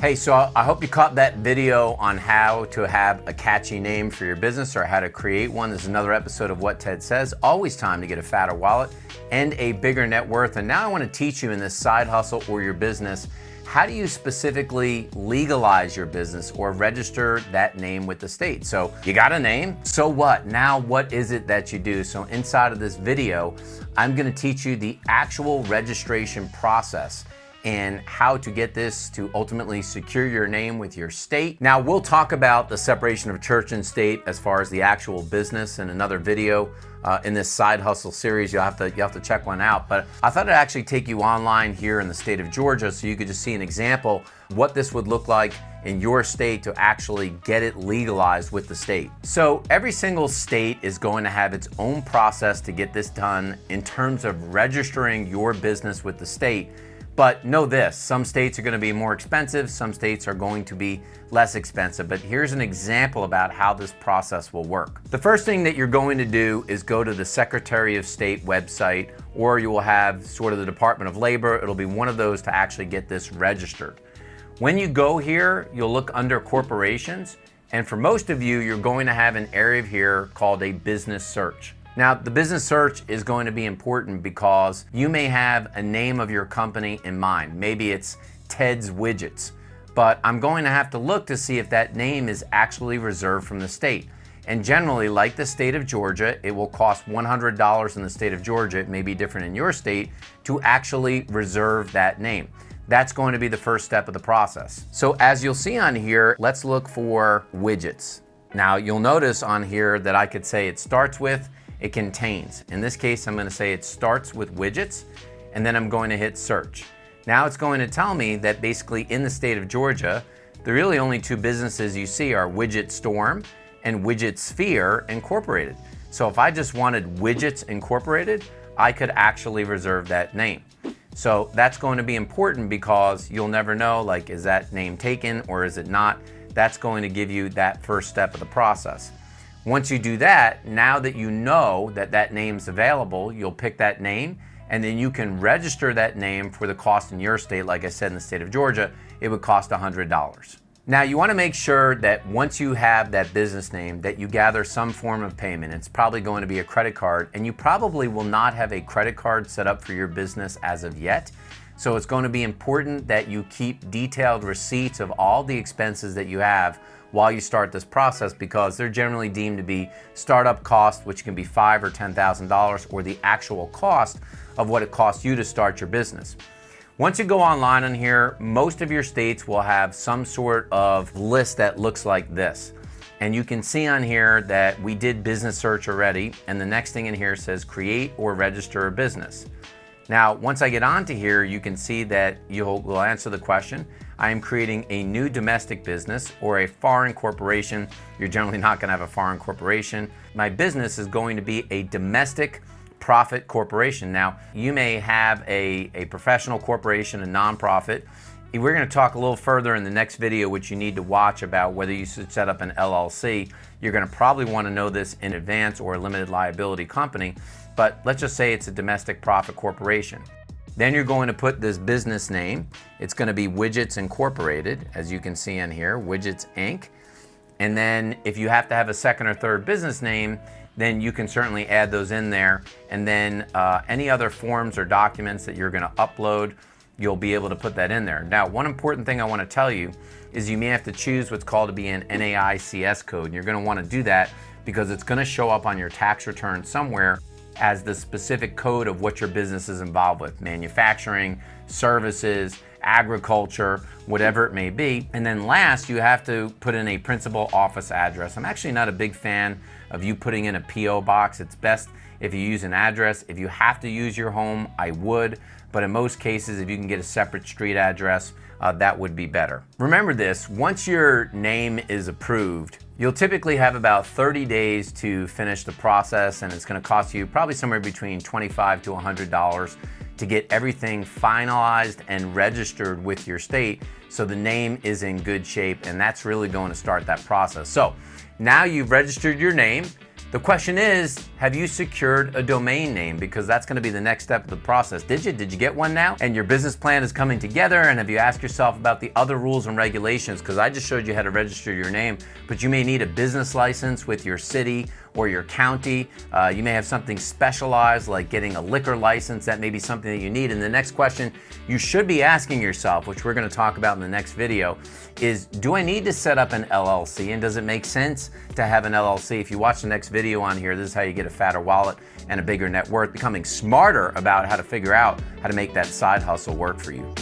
Hey, so I hope you caught that video on how to have a catchy name for your business or how to create one. This is another episode of What Ted Says. Always time to get a fatter wallet and a bigger net worth. And now I want to teach you in this side hustle or your business, how do you specifically legalize your business or register that name with the state? So you got a name, so what? Now what is it that you do? So inside of this video, I'm going to teach you the actual registration process and how to get this to ultimately secure your name with your state. Now, we'll talk about the separation of church and state as far as the actual business in another video in this side hustle series. You'll have to check one out. But I thought I'd actually take you online here in the state of Georgia so you could just see an example what this would look like in your state to actually get it legalized with the state. So every single state is going to have its own process to get this done in terms of registering your business with the state. But know this, some states are going to be more expensive, some states are going to be less expensive. But here's an example about how this process will work. The first thing that you're going to do is go to the Secretary of State website, or you will have sort of the Department of Labor. It'll be one of those to actually get this registered. When you go here, you'll look under corporations. And for most of you, you're going to have an area here called a business search. Now, the business search is going to be important because you may have a name of your company in mind. Maybe it's Ted's Widgets, but I'm going to have to look to see if that name is actually reserved from the state. And generally, like the state of Georgia, it will cost $100 in the state of Georgia. It may be different in your state to actually reserve that name. That's going to be the first step of the process. So as you'll see on here, let's look for widgets. Now, you'll notice on here that I could say it starts with, it contains. In this case, I'm going to say it starts with widgets, and then I'm going to hit search. Now it's going to tell me that basically in the state of Georgia, the really only two businesses you see are Widget Storm and Widget Sphere Incorporated. So if I just wanted Widgets Incorporated, I could actually reserve that name. So that's going to be important because you'll never know, like, is that name taken or is it not? That's going to give you that first step of the process. Once you do that, now that you know that that name's available, you'll pick that name and then you can register that name for the cost in your state. Like I said, in the state of Georgia, it would cost $100. Now you want to make sure that once you have that business name that you gather some form of payment. It's probably going to be a credit card, and you probably will not have a credit card set up for your business as of yet. So it's going to be important that you keep detailed receipts of all the expenses that you have while you start this process, because they're generally deemed to be startup costs, which can be $5,000 or $10,000, or the actual cost of what it costs you to start your business. Once you go online on here, most of your states will have some sort of list that looks like this. And you can see on here that we did business search already, and the next thing in here says create or register a business. Now, once I get onto here, you can see that you'll answer the question. I am creating a new domestic business or a foreign corporation. You're generally not going to have a foreign corporation. My business is going to be a domestic profit corporation. Now, you may have a professional corporation, a nonprofit. We're going to talk a little further in the next video, which you need to watch, about whether you should set up an LLC. You're going to probably want to know this in advance, or a limited liability company. But let's just say it's a domestic profit corporation. Then you're going to put this business name. It's going to be Widgets Incorporated, as you can see in here, Widgets Inc. And then if you have to have a second or third business name, then you can certainly add those in there. And then any other forms or documents that you're going to upload, you'll be able to put that in there. Now, one important thing I want to tell you is you may have to choose what's called to be an NAICS code. And you're going to want to do that because it's going to show up on your tax return somewhere as the specific code of what your business is involved with: manufacturing, services, agriculture, whatever it may be. And then last, you have to put in a principal office address. I'm actually not a big fan of you putting in a PO box. It's best if you use an address. If you have to use your home, I would, but in most cases, if you can get a separate street address, that would be better. Remember this, once your name is approved, you'll typically have about 30 days to finish the process, and it's going to cost you probably somewhere between $25 to $100 to get everything finalized and registered with your state so the name is in good shape, and that's really going to start that process. So now you've registered your name, The question is, have you secured a domain name? Because that's going to be the next step of the process. Did you get one now? And your business plan is coming together, and have you asked yourself about the other rules and regulations? Because I just showed you how to register your name, but you may need a business license with your city or your county. You may have something specialized like getting a liquor license. That may be something that you need. And the next question you should be asking yourself, which we're going to talk about in the next video, is do I need to set up an LLC, and does it make sense to have an LLC? If you watch the next video on here, this is how you get a fatter wallet and a bigger net worth, becoming smarter about how to figure out how to make that side hustle work for you.